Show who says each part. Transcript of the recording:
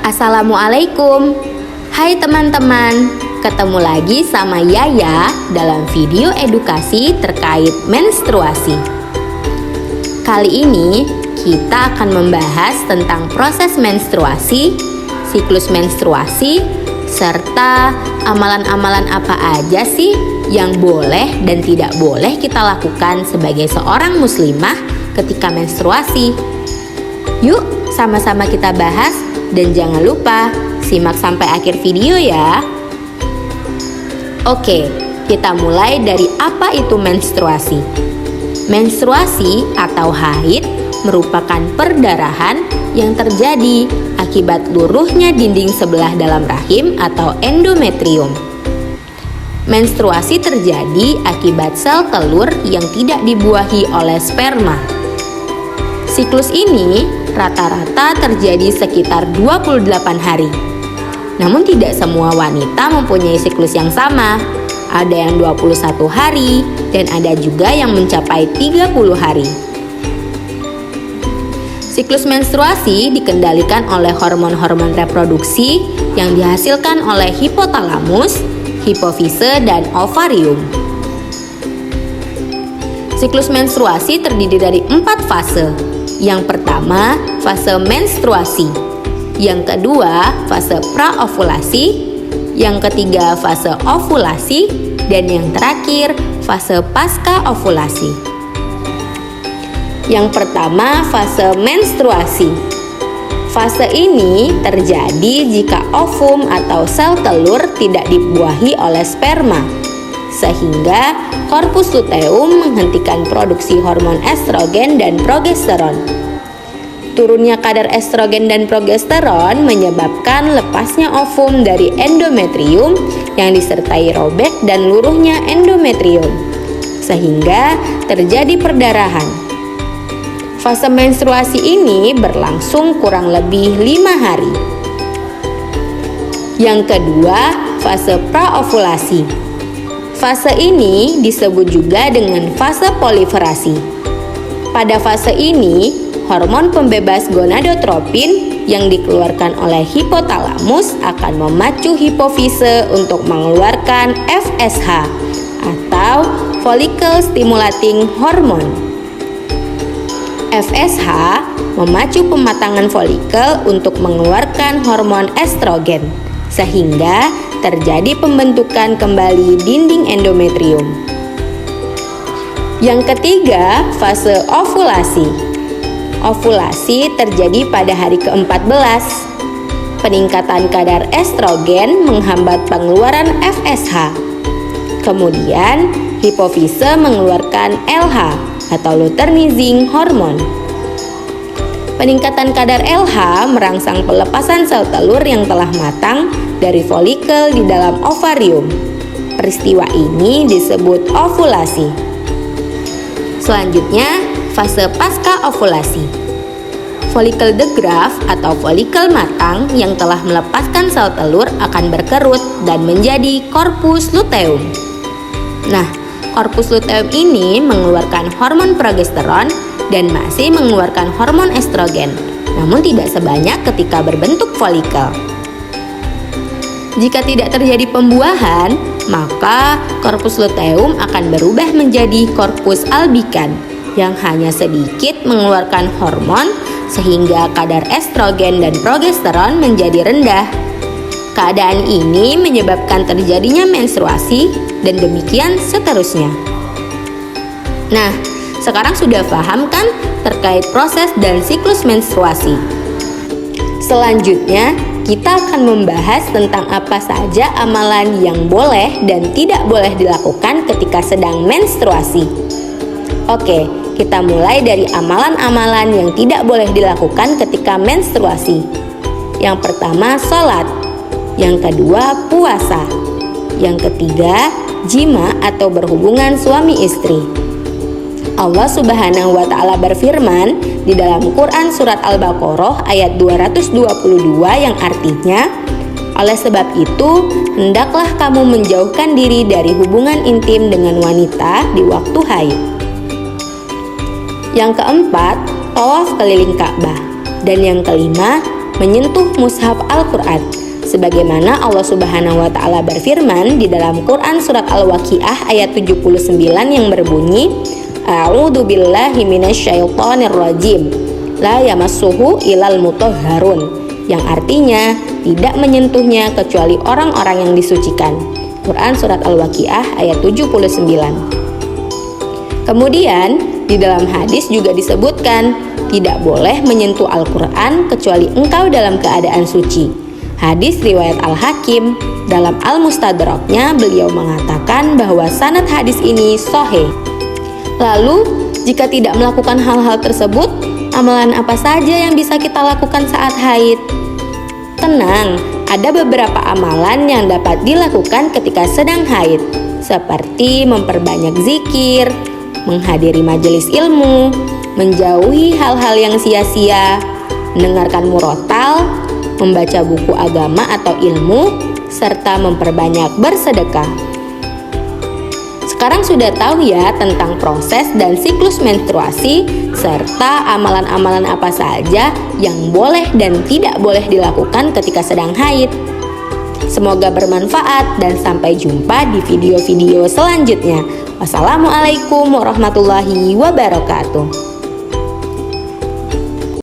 Speaker 1: Assalamualaikum. Hai teman-teman, ketemu lagi sama Yaya dalam video edukasi terkait menstruasi. Kali ini kita akan membahas tentang proses menstruasi, siklus menstruasi, serta amalan-amalan apa aja sih yang boleh dan tidak boleh kita lakukan sebagai seorang muslimah ketika menstruasi. Yuk sama-sama kita bahas, dan jangan lupa simak sampai akhir video ya. Oke, kita mulai dari apa itu menstruasi. Menstruasi atau haid merupakan perdarahan yang terjadi akibat luruhnya dinding sebelah dalam rahim atau endometrium. Menstruasi terjadi akibat sel telur yang tidak dibuahi oleh sperma. Siklus ini rata-rata terjadi sekitar 28 hari. Namun tidak semua wanita mempunyai siklus yang sama. Ada yang 21 hari dan ada juga yang mencapai 30 hari. Siklus menstruasi dikendalikan oleh hormon-hormon reproduksi yang dihasilkan oleh hipotalamus, hipofise, dan ovarium. Siklus menstruasi terdiri dari 4 fase. Yang pertama, fase menstruasi. Yang kedua, fase praovulasi. Yang ketiga, fase ovulasi. Dan yang terakhir, fase pasca ovulasi. Yang pertama, fase menstruasi. Fase ini terjadi jika ovum atau sel telur tidak dibuahi oleh sperma, sehingga korpus luteum menghentikan produksi hormon estrogen dan progesteron. Turunnya kadar estrogen dan progesteron menyebabkan lepasnya ovum dari endometrium yang disertai robek dan luruhnya endometrium, sehingga terjadi perdarahan. Fase menstruasi ini berlangsung kurang lebih 5 hari. Yang kedua, fase praovulasi. Fase ini disebut juga dengan fase proliferasi. Pada fase ini, hormon pembebas gonadotropin yang dikeluarkan oleh hipotalamus akan memacu hipofise untuk mengeluarkan FSH atau follicle stimulating hormone. FSH memacu pematangan folikel untuk mengeluarkan hormon estrogen, sehingga terjadi pembentukan kembali dinding endometrium. Yang ketiga, fase ovulasi. Ovulasi terjadi pada hari ke-14. Peningkatan kadar estrogen menghambat pengeluaran FSH. Kemudian, hipofise mengeluarkan LH atau luteinizing hormone. Peningkatan kadar LH merangsang pelepasan sel telur yang telah matang dari folikel di dalam ovarium. Peristiwa ini disebut ovulasi. Selanjutnya, fase pasca ovulasi. Folikel degraft atau folikel matang yang telah melepaskan sel telur akan berkerut dan menjadi korpus luteum. Nah, korpus luteum ini mengeluarkan hormon progesteron dan masih mengeluarkan hormon estrogen, namun tidak sebanyak ketika berbentuk folikel. Jika tidak terjadi pembuahan, maka korpus luteum akan berubah menjadi korpus albikan yang hanya sedikit mengeluarkan hormon sehingga kadar estrogen dan progesteron menjadi rendah. Keadaan ini menyebabkan terjadinya menstruasi dan demikian seterusnya. Nah, sekarang sudah paham kan terkait proses dan siklus menstruasi? Selanjutnya, kita akan membahas tentang apa saja amalan yang boleh dan tidak boleh dilakukan ketika sedang menstruasi. Oke, kita mulai dari amalan-amalan yang tidak boleh dilakukan ketika menstruasi. Yang pertama, sholat. Yang kedua, puasa. Yang ketiga, jima atau berhubungan suami istri. Allah Subhanahu wa Ta'ala berfirman di dalam Quran Surat Al-Baqarah ayat 222 yang artinya, oleh sebab itu, hendaklah kamu menjauhkan diri dari hubungan intim dengan wanita di waktu haid. Yang keempat, tawaf keliling Ka'bah. Dan yang kelima, menyentuh mushaf Al-Quran. Sebagaimana Allah Subhanahu wa Ta'ala berfirman di dalam Quran Surat Al-Waqiah ayat 79 yang berbunyi, A'udzu billahi minasyaitonir rajim, la yamassuhu ilal mutahharun, yang artinya tidak menyentuhnya kecuali orang-orang yang disucikan. Quran Surat Al-Waqiah ayat 79. Kemudian di dalam hadis juga disebutkan tidak boleh menyentuh Al-Quran kecuali engkau dalam keadaan suci. Hadis riwayat Al-Hakim, dalam Al-Mustadraknya beliau mengatakan bahwa sanad hadis ini sahih. Lalu jika tidak melakukan hal-hal tersebut, amalan apa saja yang bisa kita lakukan saat haid? Tenang, ada beberapa amalan yang dapat dilakukan ketika sedang haid, seperti memperbanyak zikir, menghadiri majelis ilmu, menjauhi hal-hal yang sia-sia, mendengarkan murotal, membaca buku agama atau ilmu, serta memperbanyak bersedekah. Sekarang sudah tahu ya tentang proses dan siklus menstruasi serta amalan-amalan apa saja yang boleh dan tidak boleh dilakukan ketika sedang haid. Semoga bermanfaat dan sampai jumpa di video-video selanjutnya. Wassalamualaikum warahmatullahi wabarakatuh.